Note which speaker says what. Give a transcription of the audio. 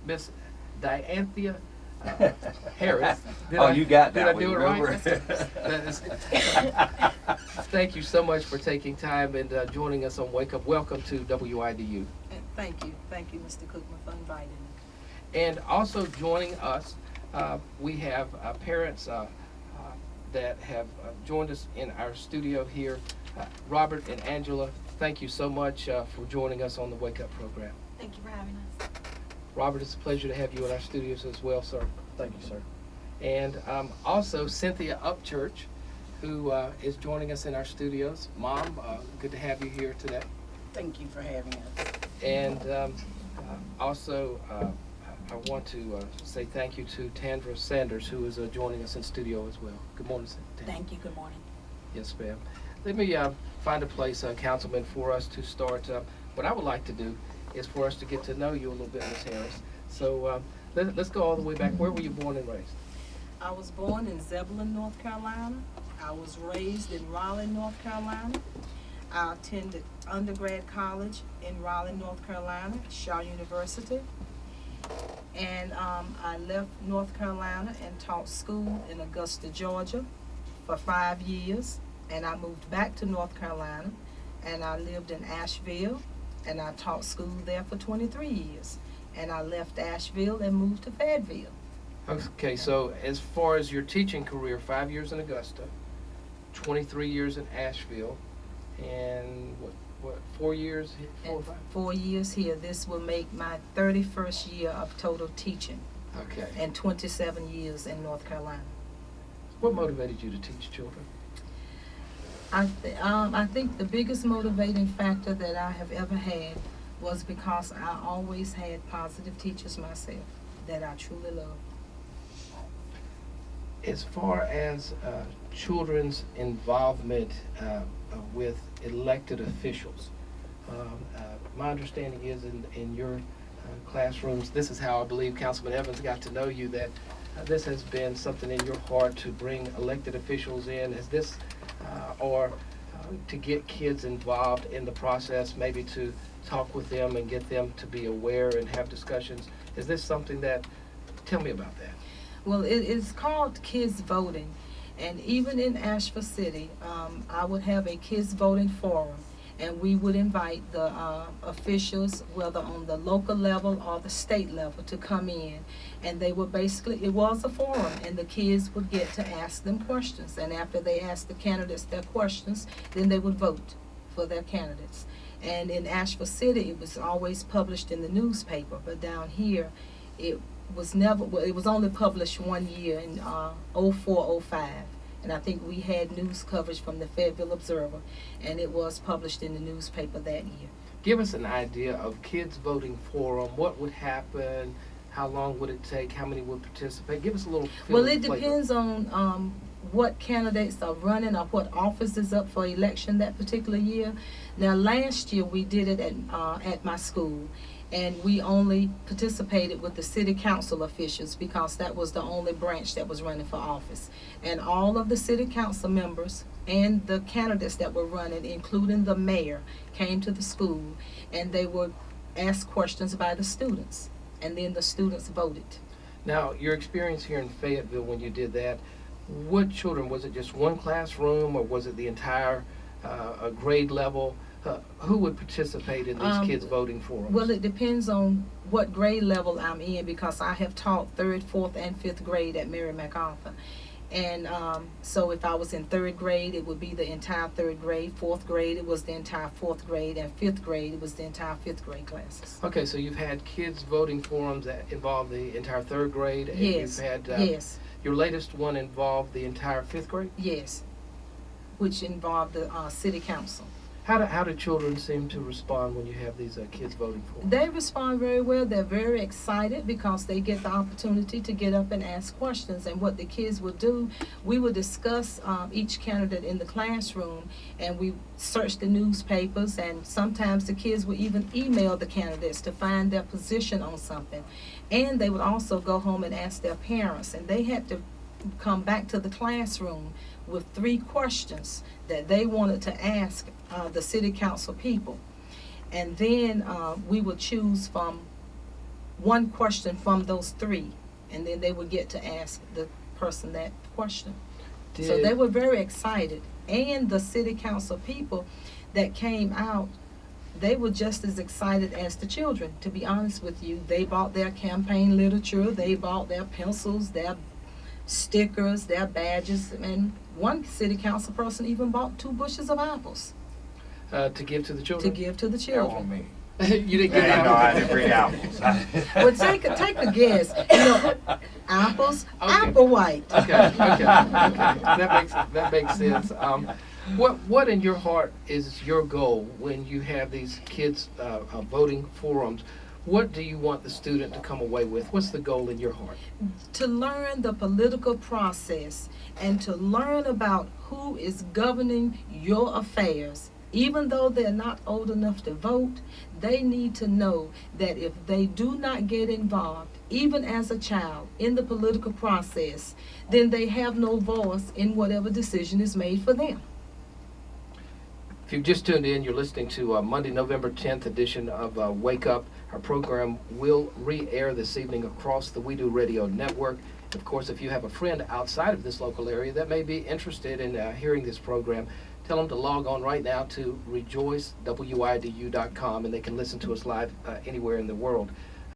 Speaker 1: Miss Dianthea Harris.
Speaker 2: You got
Speaker 1: did
Speaker 2: that.
Speaker 1: I do it right? Thank you so much for taking time and joining us on Wake Up. Welcome to WIDU.
Speaker 3: Thank you, Mr. Cookman, for inviting me.
Speaker 1: And also joining us, we have parents that have joined us in our studio here. Robert and Angela, thank you so much for joining us on the Wake Up program.
Speaker 4: Thank you for having us.
Speaker 1: Robert, it's a pleasure to have you in our studios as well, sir.
Speaker 2: Thank you, sir.
Speaker 1: And also Cynthia Upchurch, who is joining us in our studios. Mom, good to have you here today.
Speaker 3: Thank you for having us.
Speaker 1: And also, I want to say thank you to Tandra Sanders, who is joining us in studio as well. Good morning, Tandra.
Speaker 4: Thank you. Good morning.
Speaker 1: Yes, ma'am. Let me find a place, Councilman, for us to start. What I would like to do is for us to get to know you a little bit, Ms. Harris. So let's go all the way back. Where were you born and raised?
Speaker 3: I was born in Zebulon, North Carolina. I was raised in Raleigh, North Carolina. I attended undergrad college in Raleigh, North Carolina, Shaw University. And I left North Carolina and taught school in Augusta, Georgia for 5 years. And I moved back to North Carolina and I lived in Asheville and I taught school there for 23 years. And I left Asheville and moved to Fayetteville.
Speaker 1: Okay, so as far as your teaching career, 5 years in Augusta, 23 years in Asheville, and what 4 years? 4 or 5?
Speaker 3: 4 years here. This will make my 31st year of total teaching.
Speaker 1: Okay.
Speaker 3: And 27 years in North Carolina.
Speaker 1: What motivated you to teach children?
Speaker 3: I think the biggest motivating factor that I have ever had was because I always had positive teachers myself that I truly love.
Speaker 1: As far as children's involvement with elected officials, my understanding is in your classrooms, this is how I believe Councilman Evans got to know you, that this has been something in your heart to bring elected officials in. Is this or to get kids involved in the process, maybe to talk with them and get them to be aware and have discussions? Is this something that, tell me about that.
Speaker 3: Well, it's called Kids Voting. And even in Asheville City, I would have a kids voting forum. And we would invite the officials, whether on the local level or the state level, to come in. And they would basically, it was a forum, and the kids would get to ask them questions. And after they asked the candidates their questions, then they would vote for their candidates. And in Asheville City, it was always published in the newspaper. But down here, it was never, well, it was only published 1 year in 04-05. And I think we had news coverage from the Fayetteville Observer, and it was published in the newspaper that year.
Speaker 1: Give us an idea of Kids Voting Forum. What would happen? How long would it take? How many would participate? Give us a little feel.
Speaker 3: Well, it depends on what candidates are running or what office is up for election that particular year. Now, last year we did it at my school. And we only participated with the city council officials because that was the only branch that was running for office. And all of the city council members and the candidates that were running, including the mayor, came to the school and they would ask questions by the students. And then the students voted. Now,
Speaker 1: your experience here in Fayetteville when you did that, what children, was it just one classroom or was it the entire grade level? Who would participate in these kids voting forums?
Speaker 3: Well, it depends on what grade level I'm in because I have taught 3rd, 4th, and 5th grade at Mary MacArthur. And so if I was in 3rd grade, it would be the entire 3rd grade. 4th grade, it was the entire 4th grade. And 5th grade, it was the entire 5th grade classes.
Speaker 1: Okay, so you've had kids voting forums that involve the entire 3rd grade? And
Speaker 3: yes.
Speaker 1: You've had,
Speaker 3: yes.
Speaker 1: Your latest one involved the entire 5th grade?
Speaker 3: Yes, which involved the city council.
Speaker 1: How do children seem to respond when you have these kids voting forums?
Speaker 3: They respond very well. They're very excited because they get the opportunity to get up and ask questions. And what the kids would do, we would discuss each candidate in the classroom, and we search the newspapers, and sometimes the kids would even email the candidates to find their position on something. And they would also go home and ask their parents, and they had to come back to the classroom with 3 questions that they wanted to ask the city council people. And then we would choose from one question from those three, and then they would get to ask the person that question. So they were very excited, and the city council people that came out, they were just as excited as the children, to be honest with you. They bought their campaign literature, they bought their pencils, their stickers, their badges, and one city council person even bought 2 bushels of apples
Speaker 1: to give to the children?
Speaker 3: to give to the
Speaker 2: That wasn't
Speaker 3: children.
Speaker 2: me.
Speaker 1: You didn't get
Speaker 2: No, I
Speaker 1: apples?
Speaker 2: didn't bring apples.
Speaker 3: Well, take a guess. You know, apples,
Speaker 1: Okay.
Speaker 3: apple white.
Speaker 1: Okay. That makes sense. What in your heart is your goal when you have these kids voting forums? What do you want the student to come away with? What's the goal in your heart?
Speaker 3: To learn the political process and to learn about who is governing your affairs. Even though they're not old enough to vote, they need to know that if they do not get involved, even as a child, in the political process, then they have no voice in whatever decision is made for them.
Speaker 1: If you've just tuned in, you're listening to Monday, November 10th edition of Wake Up. Our program will re-air this evening across the We Do Radio network. Of course, if you have a friend outside of this local area that may be interested in hearing this program, tell them to log on right now to rejoicewidu.com, and they can listen to us live anywhere in the world.